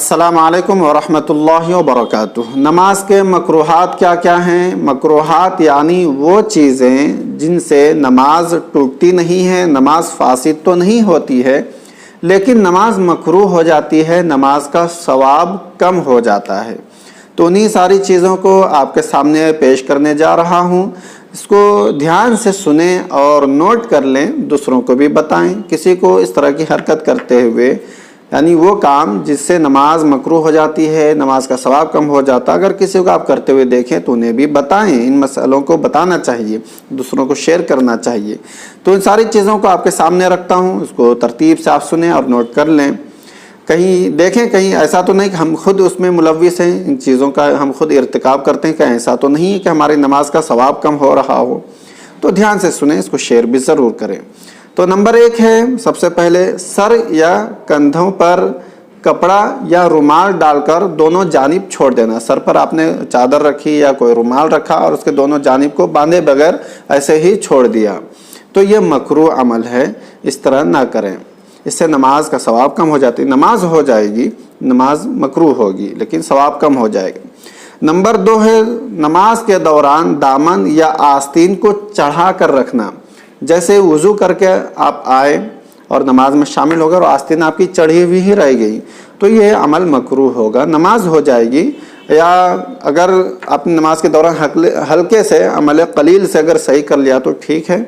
السلام علیکم ورحمۃ اللہ وبرکاتہ۔ نماز کے مکروہات کیا کیا ہیں؟ مکروہات یعنی وہ چیزیں جن سے نماز ٹوٹتی نہیں ہے، نماز فاسد تو نہیں ہوتی ہے لیکن نماز مکروہ ہو جاتی ہے، نماز کا ثواب کم ہو جاتا ہے۔ تو انہی ساری چیزوں کو آپ کے سامنے پیش کرنے جا رہا ہوں، اس کو دھیان سے سنیں اور نوٹ کر لیں، دوسروں کو بھی بتائیں۔ کسی کو اس طرح کی حرکت کرتے ہوئے یعنی وہ کام جس سے نماز مکروہ ہو جاتی ہے، نماز کا ثواب کم ہو جاتا ہے، اگر کسی کو آپ کرتے ہوئے دیکھیں تو انہیں بھی بتائیں، ان مسئلوں کو بتانا چاہیے، دوسروں کو شیئر کرنا چاہیے۔ تو ان ساری چیزوں کو آپ کے سامنے رکھتا ہوں، اس کو ترتیب سے آپ سنیں اور نوٹ کر لیں۔ کہیں دیکھیں، کہیں ایسا تو نہیں کہ ہم خود اس میں ملوث ہیں، ان چیزوں کا ہم خود ارتکاب کرتے ہیں، کہ ایسا تو نہیں ہے کہ ہماری نماز کا ثواب کم ہو رہا ہو۔ تو دھیان سے سنیں، اس کو شیئر بھی ضرور کریں۔ تو نمبر 1 ہے، سب سے پہلے سر یا کندھوں پر کپڑا یا رومال ڈال کر دونوں جانب چھوڑ دینا۔ سر پر آپ نے چادر رکھی یا کوئی رومال رکھا اور اس کے دونوں جانب کو باندھے بغیر ایسے ہی چھوڑ دیا، تو یہ مکروہ عمل ہے، اس طرح نہ کریں، اس سے نماز کا ثواب کم ہو جاتی ہے۔ نماز ہو جائے گی، نماز مکروہ ہوگی لیکن ثواب کم ہو جائے گا۔ نمبر 2 ہے، نماز کے دوران دامن یا آستین کو چڑھا کر رکھنا۔ جیسے وضو کر کے آپ آئے اور نماز میں شامل ہو گئے اور آستین آپ کی چڑھی ہوئی ہی رہ گئی، تو یہ عمل مکروہ ہوگا، نماز ہو جائے گی۔ یا اگر آپ نماز کے دوران ہلکے سے عمل قلیل سے اگر صحیح کر لیا تو ٹھیک ہے،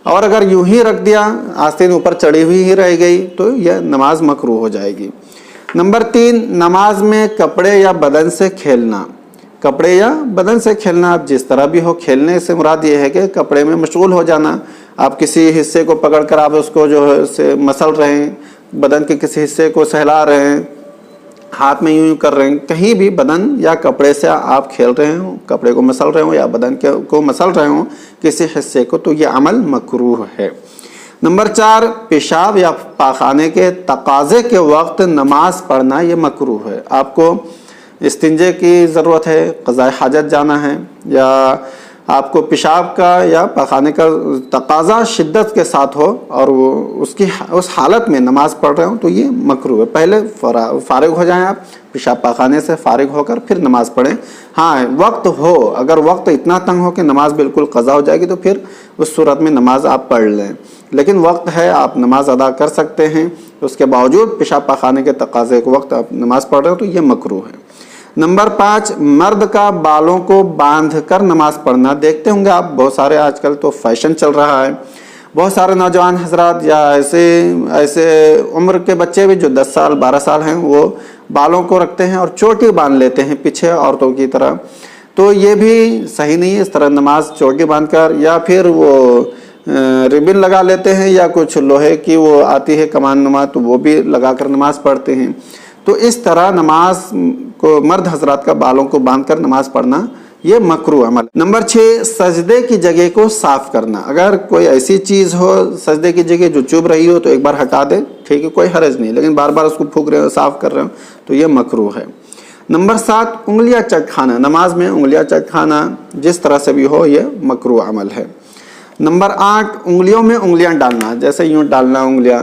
اور اگر یوں ہی رکھ دیا، آستین اوپر چڑھی ہوئی ہی رہ گئی، تو یہ نماز مکروہ ہو جائے گی۔ نمبر 3، نماز میں کپڑے یا بدن سے کھیلنا۔ کپڑے یا بدن سے کھیلنا، آپ جس طرح بھی ہو، کھیلنے سے مراد یہ ہے کہ کپڑے میں مشغول ہو جانا، آپ کسی حصے کو پکڑ کر آپ اس کو جو ہے مسل رہے ہیں، بدن کے کسی حصے کو سہلا رہے ہیں، ہاتھ میں یوں کر رہے ہیں، کہیں بھی بدن یا کپڑے سے آپ کھیل رہے ہوں، کپڑے کو مسل رہے ہوں یا بدن کو مسل رہے ہوں کسی حصے کو، تو یہ عمل مکروہ ہے۔ نمبر 4، پیشاب یا پاخانے کے تقاضے کے وقت نماز پڑھنا، یہ مکروہ ہے۔ آپ کو استنجے کی ضرورت ہے، قضاء حاجت جانا ہے، یا آپ کو پیشاب کا یا پاخانے کا تقاضا شدت کے ساتھ ہو اور وہ اس حالت میں نماز پڑھ رہے ہوں، تو یہ مکروہ ہے۔ پہلے فارغ ہو جائیں، آپ پیشاب پاخانے سے فارغ ہو کر پھر نماز پڑھیں۔ ہاں، وقت ہو، اگر وقت اتنا تنگ ہو کہ نماز بالکل قضا ہو جائے گی تو پھر اس صورت میں نماز آپ پڑھ لیں، لیکن وقت ہے، آپ نماز ادا کر سکتے ہیں، اس کے باوجود پیشاب پاخانے کے تقاضے کے وقت آپ نماز پڑھ رہے ہو تو یہ مکروہ ہے۔ نمبر 5، مرد کا بالوں کو باندھ کر نماز پڑھنا۔ دیکھتے ہوں گے آپ، بہت سارے آج کل تو فیشن چل رہا ہے، بہت سارے نوجوان حضرات یا ایسے عمر کے بچے بھی جو 10 سال 12 سال ہیں، وہ بالوں کو رکھتے ہیں اور چوٹی باندھ لیتے ہیں پیچھے عورتوں کی طرح، تو یہ بھی صحیح نہیں ہے۔ اس طرح نماز چوٹی باندھ کر، یا پھر وہ ربن لگا لیتے ہیں، یا کچھ لوہے کی وہ آتی ہے کمان نما، تو وہ بھی لگا کر نماز پڑھتے ہیں۔ تو اس طرح نماز کو، مرد حضرات کا بالوں کو باندھ کر نماز پڑھنا، یہ مکروہ عمل۔ نمبر 6، سجدے کی جگہ کو صاف کرنا۔ اگر کوئی ایسی چیز ہو سجدے کی جگہ جو چبھ رہی ہو تو ایک بار ہٹا دے، ٹھیک ہے، کوئی حرج نہیں، لیکن بار بار اس کو پھونک رہے ہو، صاف کر رہے ہو تو یہ مکروہ ہے۔ نمبر 7، انگلیاں چٹکھانا۔ نماز میں انگلیاں چٹکھانا جس طرح سے بھی ہو یہ مکروہ عمل ہے۔ نمبر 8، انگلیوں میں انگلیاں ڈالنا، جیسے یوں ڈالنا انگلیاں،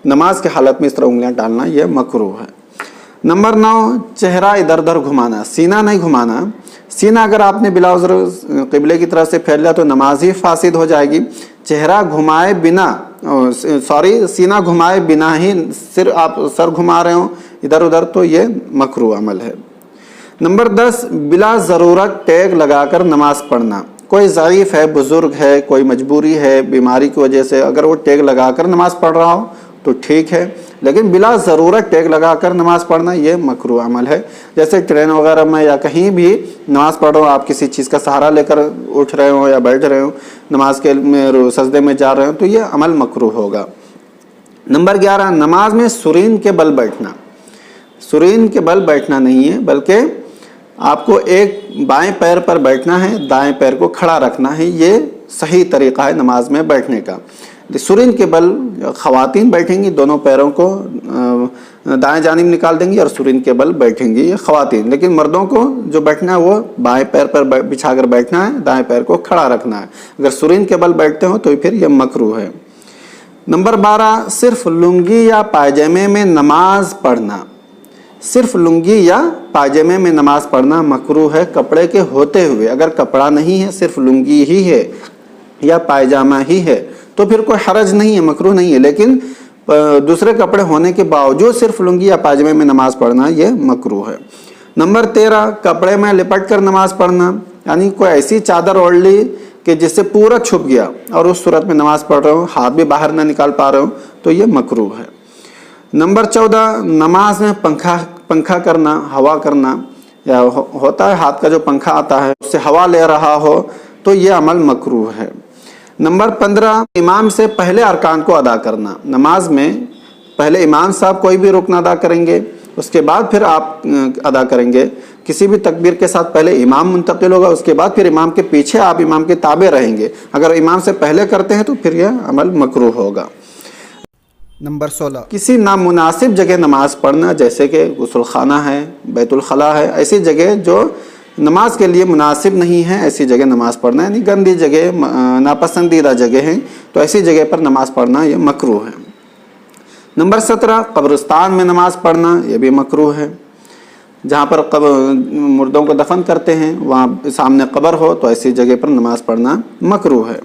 نماز کی حالت میں اس طرح انگلیاں ڈالنا، یہ مکروہ ہے۔ نمبر 9، چہرہ ادھر ادھر گھمانا، سینہ نہیں گھمانا۔ سینہ اگر آپ نے بلا عذر قبلے کی طرف سے پھیر لیا تو نماز ہی فاسد ہو جائے گی۔ چہرہ گھمائے بنا، سینہ گھمائے بنا ہی صرف آپ سر گھما رہے ہوں ادھر ادھر، تو یہ مکروہ عمل ہے۔ نمبر 10، بلا ضرورت ٹیگ لگا کر نماز پڑھنا۔ کوئی ضعیف ہے، بزرگ ہے، کوئی مجبوری ہے، بیماری کی وجہ سے اگر وہ ٹیگ لگا کر نماز پڑھ رہا ہو تو ٹھیک ہے، لیکن بلا ضرورت ٹیگ لگا کر نماز پڑھنا یہ مکروہ عمل ہے۔ جیسے ٹرین وغیرہ میں یا کہیں بھی نماز پڑھ رہے ہو، آپ کسی چیز کا سہارا لے کر اٹھ رہے ہو یا بیٹھ رہے ہو، نماز کے سجدے میں جا رہے ہو، تو یہ عمل مکروہ ہوگا۔ نمبر 11، نماز میں سرین کے بل بیٹھنا۔ سرین کے بل بیٹھنا نہیں ہے، بلکہ آپ کو ایک بائیں پیر پر بیٹھنا ہے، دائیں پیر کو کھڑا رکھنا ہے، یہ صحیح طریقہ ہے نماز میں بیٹھنے کا۔ سرین کے بل خواتین بیٹھیں گی، دونوں پیروں کو دائیں جانب نکال دیں گی اور سرین کے بل بیٹھیں گی یہ خواتین، لیکن مردوں کو جو بیٹھنا ہے وہ بائیں پیر پر بچھا کر بیٹھنا ہے، دائیں پیر کو کھڑا رکھنا ہے۔ اگر سرین کے بل بیٹھتے ہو تو پھر یہ مکروہ ہے۔ نمبر 12، صرف لنگی یا پائجامے میں نماز پڑھنا۔ सिर्फ लुंगी या पायजामे में नमाज पढ़ना मकरूह है कपड़े के होते हुए। अगर कपड़ा नहीं है, सिर्फ लुंगी ही है या पायजामा ही है तो फिर कोई हरज नहीं है, मकरूह नहीं है। लेकिन दूसरे कपड़े होने के बावजूद सिर्फ लुंगी या पायजामे में नमाज पढ़ना ये मकरूह है। नंबर 13, कपड़े में लिपट कर नमाज पढ़ना, यानी कोई ऐसी चादर ओढ़ ली कि जिससे पूरा छुप गया और उस सूरत में नमाज पढ़ रहे हो, हाथ भी बाहर ना निकाल पा रहे हो, तो ये मकरूह है। नंबर 14, नमाज में पंखा करना, हवा करना, या होता है हाथ का जो पंखा आता है उससे हवा ले रहा हो तो ये अमल मकरूह है। नंबर 15, इमाम से पहले अरकान को अदा करना। नमाज में पहले इमाम साहब कोई भी रुकन अदा करेंगे, उसके बाद फिर आप अदा करेंगे। किसी भी तकबीर के साथ पहले इमाम मुंतकिल होगा, उसके बाद फिर इमाम के पीछे आप इमाम के ताबे रहेंगे। अगर इमाम से पहले करते हैं तो फिर यह अमल मकरूह होगा। नंबर 16, किसी नामुनासिब जगह नमाज पढ़ना, जैसे कि गुस्ल खाना है, बैतुल खला है, ऐसी जगह जो नमाज के लिए मुनासिब नहीं है ऐसी जगह नमाज पढ़ना, यानी गंदी जगह, नापसंदीदा जगह है, तो ऐसी जगह पर नमाज पढ़ना यह मकरूह है। नंबर 17, कब्रिस्तान में नमाज पढ़ना, यह भी मकरूह है। जहाँ पर मुर्दों को दफन करते हैं वहाँ सामने कब्र हो तो ऐसी जगह पर नमाज पढ़ना मकरूह है।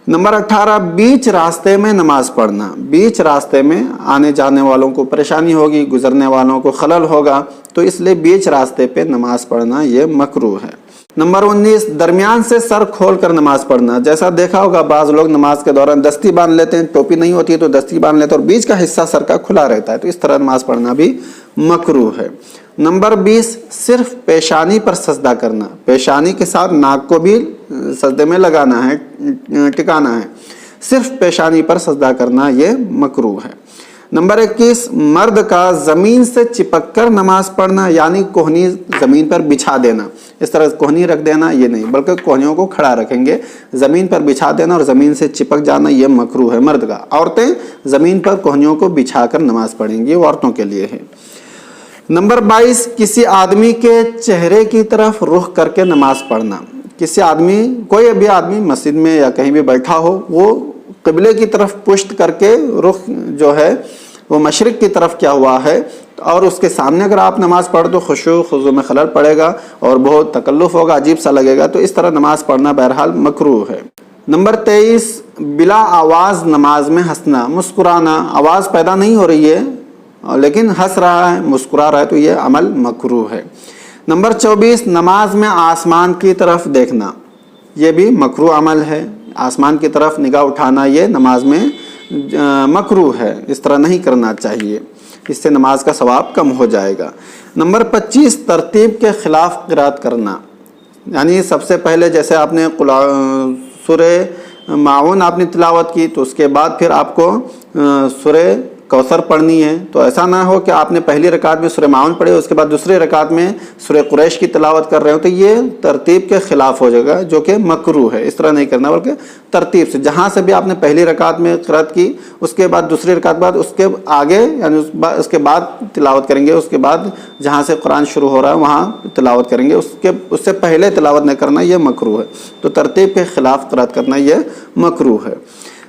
नंबर 18, बीच रास्ते में नमाज पढ़ना। बीच रास्ते में आने जाने वालों को परेशानी होगी, गुजरने वालों को खलल होगा, तो इसलिए बीच रास्ते पे नमाज पढ़ना ये मकरूह है। नंबर 19, दरमियान से सर खोल कर नमाज पढ़ना। जैसा देखा होगा बाज़ लोग नमाज के दौरान दस्ती बांध लेते हैं, टोपी नहीं होती है तो दस्ती बांध लेते हैं और बीच का हिस्सा सर का खुला रहता है, तो इस तरह नमाज पढ़ना भी मकरूह है। नंबर 20, सिर्फ पेशानी पर सजदा करना। पेशानी के साथ नाक को भी सजदे में लगाना है, टिकाना है, सिर्फ पेशानी पर सजदा करना ये मकरूह है। नंबर 21, मर्द का ज़मीन से चिपक कर नमाज पढ़ना, यानी कोहनी ज़मीन पर बिछा देना। इस तरह कोहनी रख देना ये नहीं, बल्कि कोहनियों को खड़ा रखेंगे, ज़मीन पर बिछा देना और ज़मीन से चिपक जाना ये मकरूह है मर्द का। औरतें ज़मीन पर कोहनियों को बिछा कर नमाज पढ़ेंगी, वो औरतों के लिए है। नंबर 22, किसी आदमी के चेहरे की तरफ रुख करके नमाज पढ़ना। किसी आदमी, कोई भी आदमी मस्जिद में या कहीं भी बैठा हो, वो क़िबले की तरफ पुश्त करके रुख जो है वो मशरिक की तरफ क्या हुआ है, और उसके सामने अगर आप नमाज पढ़ तो खुशू खुजू में खलल पड़ेगा और बहुत तकल्लुफ़ होगा, अजीब सा लगेगा, तो इस तरह नमाज पढ़ना बहरहाल मकरूह है। नंबर 23, बिला आवाज़ नमाज में हंसना, मुस्कुराना। आवाज़ पैदा नहीं हो रही है लेकिन हंस रहा है, मुस्कुरा रहा है, तो ये अमल मकरूह है। नंबर 24, नमाज में आसमान की तरफ देखना, ये भी मकरूह अमल है। आसमान की तरफ निगाह उठाना ये नमाज में मकरूह है, इस तरह नहीं करना चाहिए, इससे नमाज का सवाब कम हो जाएगा। नंबर 25, तरतीब के ख़िलाफ़ क़िराअत करना, यानी सबसे पहले जैसे आपने सूरह माऊन आपने तिलावत की तो उसके बाद फिर आपको सूरह कौसर पढ़नी है, तो ऐसा ना हो कि आपने पहली रकात में सूरह माऊन पढ़ी उसके बाद दूसरी रकात में सूरह कुरैश की तिलावत कर रहे हो, तो ये तरतीब के ख़िलाफ़ हो जाएगा, जो कि मकरूह है। इस तरह नहीं करना, बल्कि तरतीब से जहाँ से भी आपने पहली रकात में क़िराअत की उसके बाद दूसरी रकात बाद उसके आगे यानी उसके बाद तिलावत करेंगे, उसके बाद जहाँ से कुरान शुरू हो रहा है वहाँ तिलावत करेंगे, उससे पहले तिलावत नहीं करना यह मकरूह है। तो तरतीब के ख़िलाफ़ क़िराअत करना यह मकरूह है।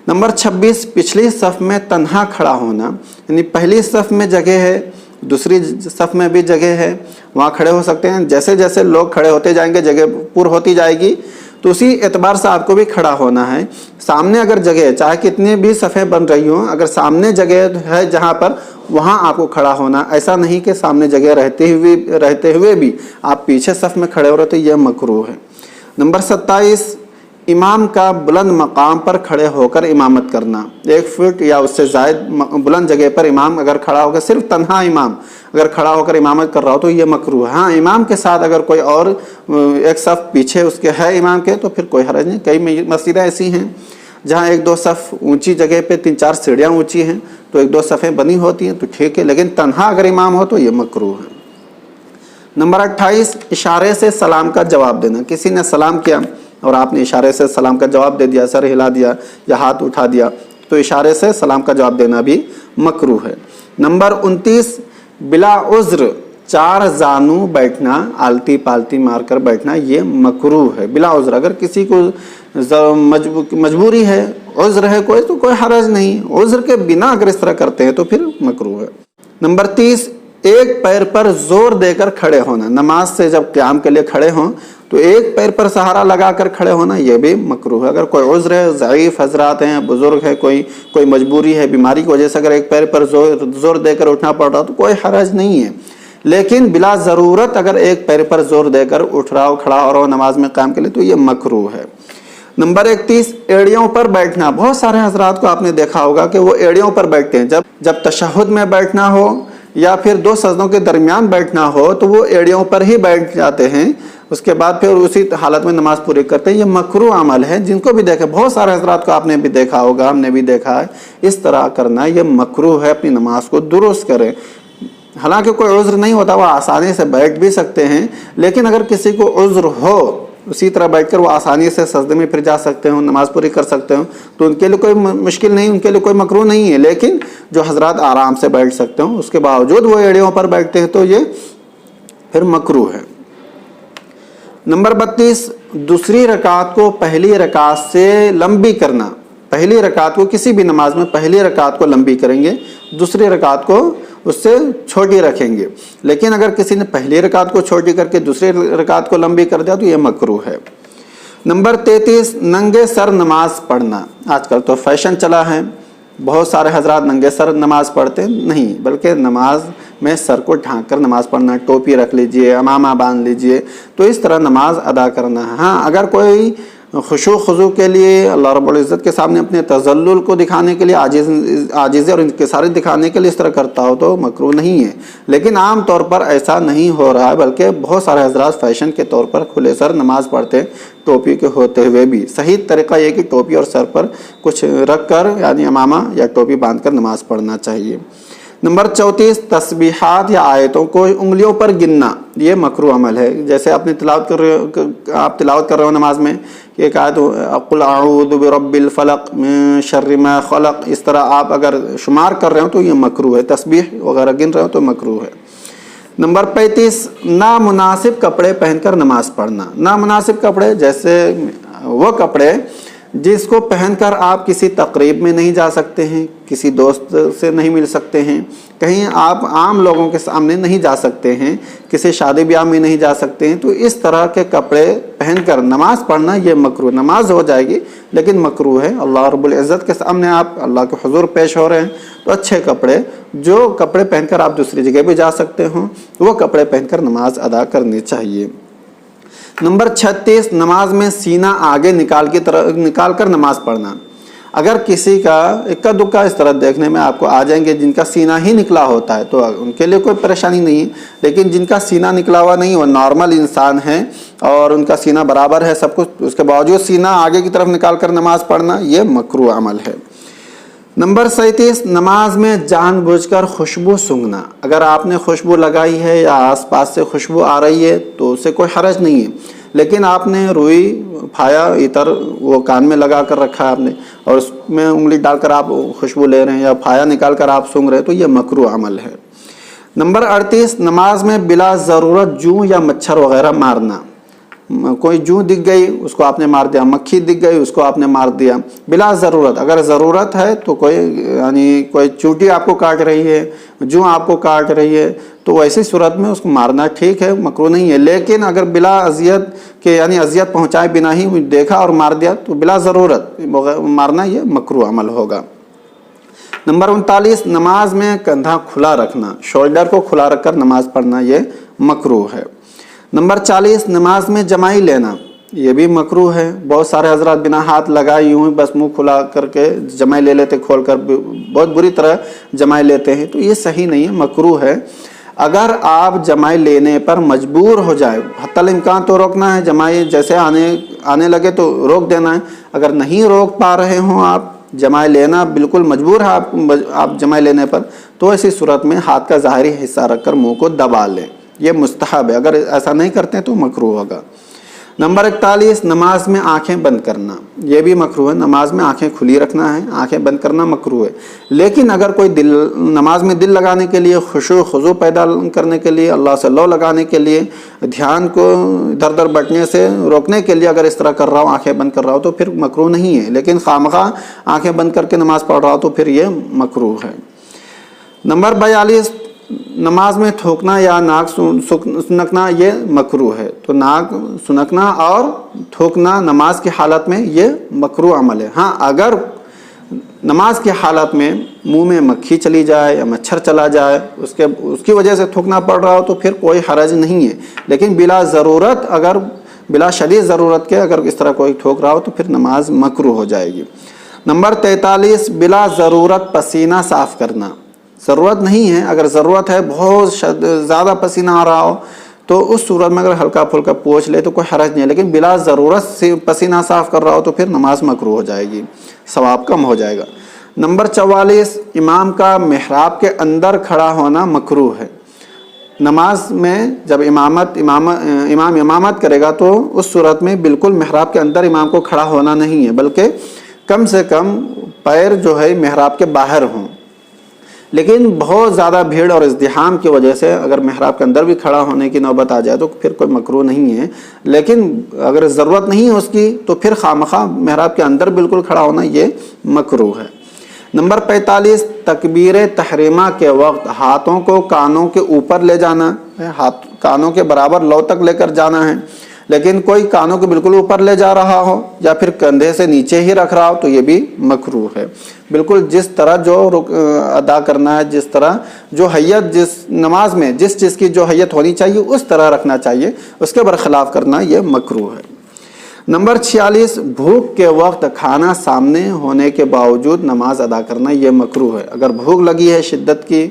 नंबर 26, पिछली सफ़ में तन्हा खड़ा होना, यानी पहली सफ़ में जगह है, दूसरी सफ़ में भी जगह है, वहाँ खड़े हो सकते हैं। जैसे जैसे लोग खड़े होते जाएंगे जगह पूर्ण होती जाएगी, तो उसी एतबार से आपको भी खड़ा होना है। सामने अगर जगह है, चाहे कितनी भी सफ़ें बन रही हों, अगर सामने जगह है जहाँ पर, वहाँ आपको खड़ा होना। ऐसा नहीं कि सामने जगह रहते हुए भी आप पीछे सफ़ में खड़े हो रहे, तो यह मकरूह है। नंबर 27, इमाम का बुलंद मकाम पर खड़े होकर इमामत करना। 1 फुट या उससे ज़ायद बुलंद जगह पर इमाम अगर खड़ा होकर, सिर्फ तन्हा इमाम अगर खड़ा होकर इमामत कर रहा हो तो ये मकरूह है। हाँ, इमाम के साथ अगर कोई और एक सफ़ पीछे उसके है इमाम के तो फिर कोई हरज नहीं। कई मस्जिदें ऐसी हैं जहाँ 1-2 सफ़ ऊंची जगह पे 3-4 सीढ़ियाँ ऊंची हैं तो 1-2 सफ़ें बनी होती हैं तो ठीक है, लेकिन तन्हा अगर इमाम हो तो ये मकरूह है। नंबर 28, इशारे से सलाम का जवाब देना। किसी ने सलाम किया और आपने इशारे से सलाम का जवाब दे दिया, सर हिला दिया या हाथ उठा दिया, तो इशारे से सलाम का जवाब देना भी मकरूह है। नंबर 29, बिला उज़्र 4 जानू बैठना, आलती पालती मारकर बैठना, ये मकरूह है बिला उज़्र। अगर किसी को मजबूरी है, उज़्र है कोई, तो कोई हरज नहीं। उज़्र के बिना अगर इस तरह करते हैं तो फिर मकरूह है। नंबर 30, एक पैर पर जोर देकर खड़े होना, नमाज से जब क़याम के लिए खड़े हों तो एक पैर पर सहारा लगाकर खड़े होना ये भी मकरूह है। अगर कोई उज़्र है, ज़ईफ़ हजरात हैं, बुज़ुर्ग है, कोई मजबूरी है, बीमारी की वजह से अगर एक पैर पर जोर देकर उठना पड़ रहा तो कोई हरज नहीं है। लेकिन बिला ज़रूरत अगर एक पैर पर जोर देकर उठ रहा हो, खड़ा हो रहा हो नमाज में क़याम के लिए तो ये मकरूह है। नंबर 31, एड़ियों पर बैठना। बहुत सारे हजरात को आपने देखा होगा कि वो एड़ियों पर बैठते हैं। जब तशहुद में बैठना हो या फिर दो सजदों के दरमियान बैठना हो तो वो एड़ियों पर ही बैठ जाते हैं, उसके बाद फिर उसी हालत में नमाज पूरी करते हैं। ये मकरूह अमल है। जिनको भी देखे, बहुत सारे हजरात को आपने भी देखा होगा, हमने भी देखा है, इस तरह करना ये मकरूह है। अपनी नमाज को दुरुस्त करें। हालांकि कोई उज़्र नहीं होता, वो आसानी से बैठ भी सकते हैं, लेकिन अगर किसी को उज़्र हो उसी तरह बैठकर वो आसानी से सजदे में फिर जा सकते हो, नमाज पूरी कर सकते हो, तो उनके लिए कोई मुश्किल नहीं, उनके लिए कोई मकरूह नहीं है। लेकिन जो हजरात आराम से बैठ सकते हो उसके बावजूद वो एड़ियों पर बैठते हैं तो ये फिर मकरूह है। नंबर 32, दूसरी रकात को पहली रकात से लंबी करना। पहली रकात को, किसी भी नमाज में पहली रकात को लंबी करेंगे, दूसरी रकात को उससे छोटी रखेंगे। लेकिन अगर किसी ने पहली रकात को छोटी करके दूसरी रकात को लंबी कर दिया तो यह मकरूह है। नंबर 33, नंगे सर नमाज पढ़ना। आजकल तो फैशन चला है, बहुत सारे हजरात नंगे सर नमाज पढ़ते नहीं, बल्कि नमाज में सर को ढांक कर नमाज पढ़ना, टोपी रख लीजिए, अमामा बांध लीजिए, तो इस तरह नमाज अदा करना है। हाँ, अगर कोई खुशू खुजू के लिए अल्लाह रब्बुल इज़्ज़त के सामने अपने तज़ल्लुल को दिखाने के लिए, आजिज़ और इंकिसारी दिखाने के लिए इस तरह करता हो तो मकरूह नहीं है। लेकिन आम तौर पर ऐसा नहीं हो रहा है, बल्कि बहुत सारे हजरात फैशन के तौर पर खुले सर नमाज पढ़ते हैं, टोपी के होते हुए भी। सही तरीका ये कि टोपी और सर पर कुछ रख कर यानी अमामा या टोपी बांध कर नमाज पढ़ना चाहिए। नंबर 34, तस्बीहात या आयतों को उंगलियों पर गिनना, ये मकरूह अमल है। जैसे आपने तिलावत कर रहे हो, आप तिलावत कर रहे हो नमाज में, एक आयत कुल अऊज़ु बिरब्बिल फलक मिन शर्रि मा खलक, इस तरह आप अगर शुमार कर रहे हो तो ये मकरूह है। तस्बीह वगैरह गिन रहे हो तो मकरूह है। नंबर 35, नामुनासिब कपड़े पहनकर नमाज पढ़ना। नामुनासिब कपड़े जैसे वो कपड़े जिसको पहनकर आप किसी तकरीब में नहीं जा सकते हैं, किसी दोस्त से नहीं मिल सकते हैं, कहीं आप आम लोगों के सामने नहीं जा सकते हैं, किसी शादी ब्याह में नहीं जा सकते हैं, तो इस तरह के कपड़े पहनकर नमाज पढ़ना ये मकरूह। नमाज हो जाएगी लेकिन मकरूह है। अल्लाह रब्बुल इज़्ज़त के सामने आप अल्लाह के हुज़ूर पेश हो रहे हैं तो अच्छे कपड़े, जो कपड़े पहनकर आप दूसरी जगह भी जा सकते हों, वो कपड़े पहनकर नमाज अदा करनी चाहिए। नंबर 36, नमाज में सीना आगे निकाल कर नमाज पढ़ना। अगर किसी का इक्का दुक्का इस तरह देखने में आपको आ जाएंगे जिनका सीना ही निकला होता है तो उनके लिए कोई परेशानी नहीं है। लेकिन जिनका सीना निकला हुआ नहीं, वो नॉर्मल इंसान है और उनका सीना बराबर है सब कुछ, उसके बावजूद सीना आगे की तरफ निकाल कर नमाज पढ़ना ये मकरूह अमल है। नंबर 37, नमाज में जानबूझकर खुशबू सूंघना। अगर आपने खुशबू लगाई है या आसपास से खुशबू आ रही है तो उससे कोई हरज नहीं है। लेकिन आपने रुई, फाया, इतर वो कान में लगा कर रखा है आपने और उसमें उंगली डालकर आप खुशबू ले रहे हैं या फाया निकाल कर आप सूंघ रहे हैं तो ये मकरूह अमल है। नंबर 38, नमाज में बिला ज़रूरत जूं या मच्छर वगैरह मारना। कोई जूं दिख गई उसको आपने मार दिया, मक्खी दिख गई उसको आपने मार दिया बिला ज़रूरत। अगर ज़रूरत है तो कोई चूंटी आपको काट रही है, जूं आपको काट रही है तो ऐसी सूरत में उसको मारना ठीक है, मकरूह नहीं है। लेकिन अगर बिला अजियत के यानी अजियत पहुँचाए बिना ही देखा और मार दिया तो बिला ज़रूरत मारना ये मकरूह अमल होगा। नंबर 39, नमाज में कंधा खुला रखना, शोल्डर को खुला रखकर नमाज पढ़ना ये मकरूह है। नंबर 40, नमाज में जमाई लेना, ये भी मकरूह है। बहुत सारे हजरात बिना हाथ लगाए यूं ही बस मुंह खुला करके जमाई ले लेते, खोल कर बहुत बुरी तरह जमाई लेते हैं, तो ये सही नहीं है, मकरूह है। अगर आप जमाई लेने पर मजबूर हो जाए, हत्तल इम्कान तो रोकना है, जमाई जैसे आने लगे तो रोक देना है। अगर नहीं रोक पा रहे हों आप, जमाई लेना बिल्कुल मजबूर है आप जमाई लेने पर, तो ऐसी सूरत में हाथ का ज़ाहिरी हिस्सा रखकर मुंह को दबा लें, ये मुस्तहब है। अगर ऐसा नहीं करते हैं तो मकरूह होगा। नंबर 41, नमाज में आंखें बंद करना, ये भी मकरूह है। नमाज में आंखें खुली रखना है, आंखें बंद करना मकरूह है। लेकिन अगर कोई नमाज में दिल लगाने के लिए, खुशू खुजू पैदा करने के लिए, अल्लाह से लो लगाने के लिए, ध्यान को इधर उधर बटने से रोकने के लिए अगर इस तरह कर रहा हो, आंखें बंद कर रहा हो तो फिर मकरूह नहीं है। लेकिन खामखा आंखें बंद करके नमाज पढ़ रहा हो तो फिर ये मकरूह है। नंबर 42, नमाज में थूकना या नाक सुनकना ये मकरूह है। तो नाक सुनकना और थूकना नमाज की हालत में ये मकरूह अमल है। हाँ, अगर नमाज की हालत में मुंह में मक्खी चली जाए या मच्छर चला जाए, उसकी वजह से थूकना पड़ रहा हो तो फिर कोई हरज नहीं है। लेकिन बिला ज़रूरत, अगर बिला शदीद ज़रूरत के अगर इस तरह कोई ठोक रहा हो तो फिर नमाज मकरूह हो जाएगी। नंबर 43, बिला ज़रूरत पसीना साफ़ करना। ज़रूरत नहीं है, अगर ज़रूरत है, बहुत ज़्यादा पसीना आ रहा हो तो उस सूरत में अगर हल्का फुल्का पोंछ ले तो कोई हरज नहीं है। लेकिन बिला ज़रूरत से पसीना साफ़ कर रहा हो तो फिर नमाज मकरूह हो जाएगी, सवाब कम हो जाएगा। नंबर 44, इमाम का मेहराब के अंदर खड़ा होना मकरूह है। नमाज में जब इमाम इमामत करेगा तो उस सूरत में बिल्कुल मेहराब के अंदर इमाम को खड़ा होना नहीं है, बल्कि कम से कम पैर जो है मेहराब के बाहर हों। लेकिन बहुत ज़्यादा भीड़ और इज़्दिहाम की वजह से अगर मेहराब के अंदर भी खड़ा होने की नौबत आ जाए तो फिर कोई मकरूह नहीं है। लेकिन अगर ज़रूरत नहीं है उसकी तो फिर खामखा मेहराब के अंदर बिल्कुल खड़ा होना ये मकरूह है। नंबर 45, तकबीर तहरीमा के वक्त हाथों को कानों के ऊपर ले जाना है, हाथ कानों के बराबर लौ तक लेकर जाना है। लेकिन कोई कानों के बिल्कुल ऊपर ले जा रहा हो या फिर कंधे से नीचे ही रख रहा हो तो ये भी मकरूह है। बिल्कुल जिस तरह जो अदा करना है, जिस तरह जो हैयत, जिस नमाज में जिस चीज़ की जो हैयत होनी चाहिए उस तरह रखना चाहिए, उसके बरखिलाफ करना ये मकरूह है। नंबर 46, भूख के वक्त खाना सामने होने के बावजूद नमाज अदा करना ये मकरूह है। अगर भूख लगी है शिद्दत की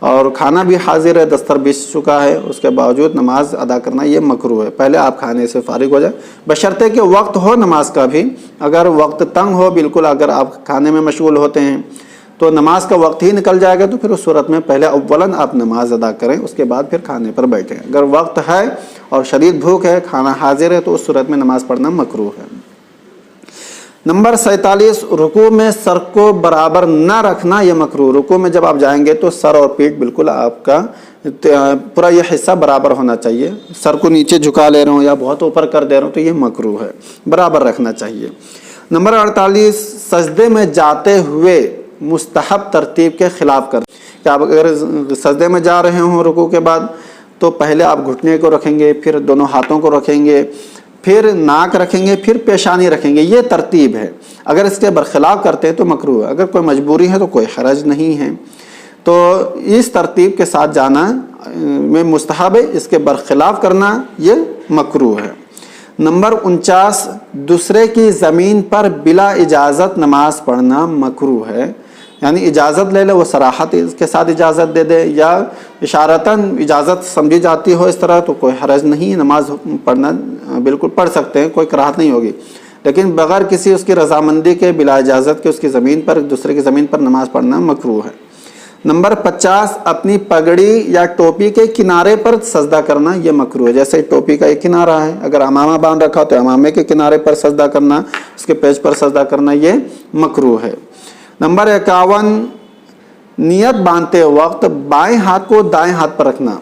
और खाना भी हाजिर है, दस्तर बिछ चुका है, उसके बावजूद नमाज अदा करना ये मकरूह है। पहले आप खाने से फारिग हो जाए, बशर्ते कि वक्त हो नमाज का भी। अगर वक्त तंग हो बिल्कुल, अगर आप खाने में मशगूल होते हैं तो नमाज का वक्त ही निकल जाएगा, तो फिर उस सूरत में पहले अव्वलन आप नमाज अदा करें, उसके बाद फिर खाने पर बैठें। अगर वक्त है और शदीद भूख है, खाना हाजिर है, तो उस सूरत में नमाज पढ़ना मकरूह है। नंबर 47, रुकू में सर को बराबर न रखना यह मकरूह। रुकू में जब आप जाएंगे तो सर और पीठ बिल्कुल आपका पूरा यह हिस्सा बराबर होना चाहिए। सर को नीचे झुका ले रहे हो या बहुत ऊपर कर दे रहे हो तो यह मकरूह है, बराबर रखना चाहिए। नंबर 48, सजदे में जाते हुए मुस्तहब तरतीब के खिलाफ कर। कि आप अगर सजदे में जा रहे हो रुकू के बाद तो पहले आप घुटने को रखेंगे, फिर दोनों हाथों को रखेंगे, फिर नाक रखेंगे, फिर पेशानी रखेंगे, ये तरतीब है। अगर इसके बरखिलाफ करते हैं तो मकरूह है। अगर कोई मजबूरी है तो कोई हरज नहीं है। तो इस तरतीब के साथ जाना में मुस्तहब है, इसके बरखिलाफ करना ये मकरूह है। नंबर 49, दूसरे की ज़मीन पर बिला इजाज़त नमाज पढ़ना मकरूह है। यानी इजाज़त ले ले, वो सराहत के साथ इजाज़त दे दे या इशारतन इजाज़त समझी जाती हो इस तरह, तो कोई हरज नहीं है, नमाज पढ़ना बिल्कुल पढ़ सकते हैं, कोई कराहत नहीं होगी। लेकिन बग़ैर किसी उसकी रजामंदी के, बिला इजाज़त के उसकी ज़मीन पर, दूसरे की ज़मीन पर नमाज पढ़ना मकरूह है। नंबर 50, अपनी पगड़ी या टोपी के किनारे पर सजदा करना यह मकरूह है। जैसे टोपी का एक किनारा है, अगर अमामा बांध रखा हो तो अमामे के किनारे पर सजदा करना, उसके पेज पर सजदा करना ये मकरूह है। नंबर 51, नियत बांधते वक्त बाएं हाथ को दाएं हाथ पर रखना।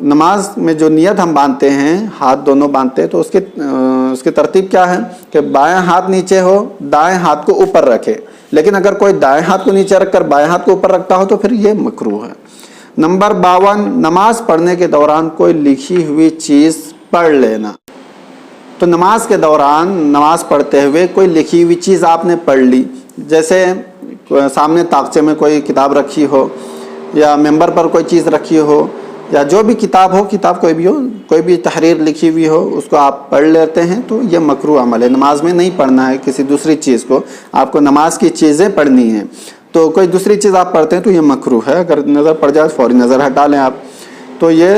नमाज में जो नियत हम बांधते हैं, हाथ दोनों बांधते हैं, तो उसकी तरतीब क्या है कि बाएं हाथ नीचे हो, दाएं हाथ को ऊपर रखे। लेकिन अगर कोई दाएं हाथ को नीचे रखकर बाएं हाथ को ऊपर रखता हो तो फिर ये मकरूह है। नंबर 52, नमाज पढ़ने के दौरान कोई लिखी हुई चीज़ पढ़ लेना। तो नमाज के दौरान नमाज पढ़ते हुए कोई लिखी हुई चीज़ आपने पढ़ ली, जैसे सामने ताकचे में कोई किताब रखी हो या मेंबर पर कोई चीज़ रखी हो या जो भी किताब हो, किताब कोई भी हो, कोई भी तहरीर लिखी हुई हो, उसको आप पढ़ लेते हैं तो ये मकरूह अमल है। नमाज में नहीं पढ़ना है किसी दूसरी चीज़ को, आपको नमाज की चीज़ें पढ़नी हैं। तो कोई दूसरी चीज़ आप पढ़ते हैं तो ये मकरूह है। अगर नज़र पड़ जाए फौरी नज़र हटा लें आप। तो ये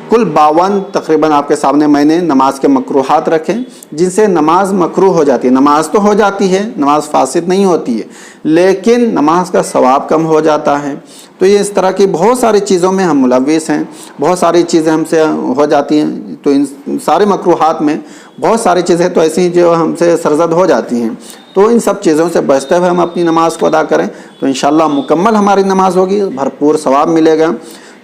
कुल 52 तकरीबन आपके सामने मैंने नमाज के मकरूहात रखे जिनसे नमाज मकरूह हो जाती है। नमाज तो हो जाती है, नमाज फासिद नहीं होती है, लेकिन नमाज का सवाब कम हो जाता है। तो ये इस तरह की बहुत सारी चीज़ों में हम मुलव्विस हैं, बहुत सारी चीज़ें हमसे हो जाती हैं। तो इन सारे मकरूहात में बहुत सारी चीज़ें तो ऐसी जो हमसे सरजद हो जाती हैं। तो इन सब चीज़ों से बचते हुए हम अपनी नमाज को अदा करें तो इंशाअल्लाह मुकम्मल हमारी नमाज होगी, भरपूर सवाब मिलेगा।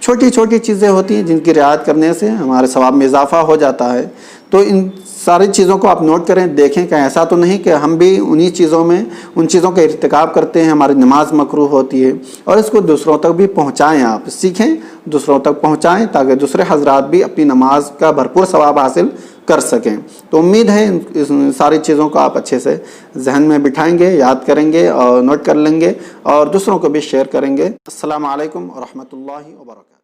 छोटी छोटी चीज़ें होती हैं जिनकी रियायत करने से हमारे सवाब में इजाफा हो जाता है। तो इन ساری چیزوں کو آپ نوٹ کریں، دیکھیں کہ ایسا تو نہیں کہ ہم بھی انہی چیزوں میں ان چیزوں کا ارتکاب کرتے ہیں، ہماری نماز مکروہ ہوتی ہے، اور اس کو دوسروں تک بھی پہنچائیں، آپ سیکھیں، دوسروں تک پہنچائیں تاکہ دوسرے حضرات بھی اپنی نماز کا بھرپور ثواب حاصل کر سکیں۔ تو امید ہے ان ساری چیزوں کو آپ اچھے سے ذہن میں بٹھائیں گے، یاد کریں گے اور نوٹ کر لیں گے اور دوسروں کو بھی شیئر کریں گے۔ السلام علیکم ورحمۃ اللہ وبرکاتہ۔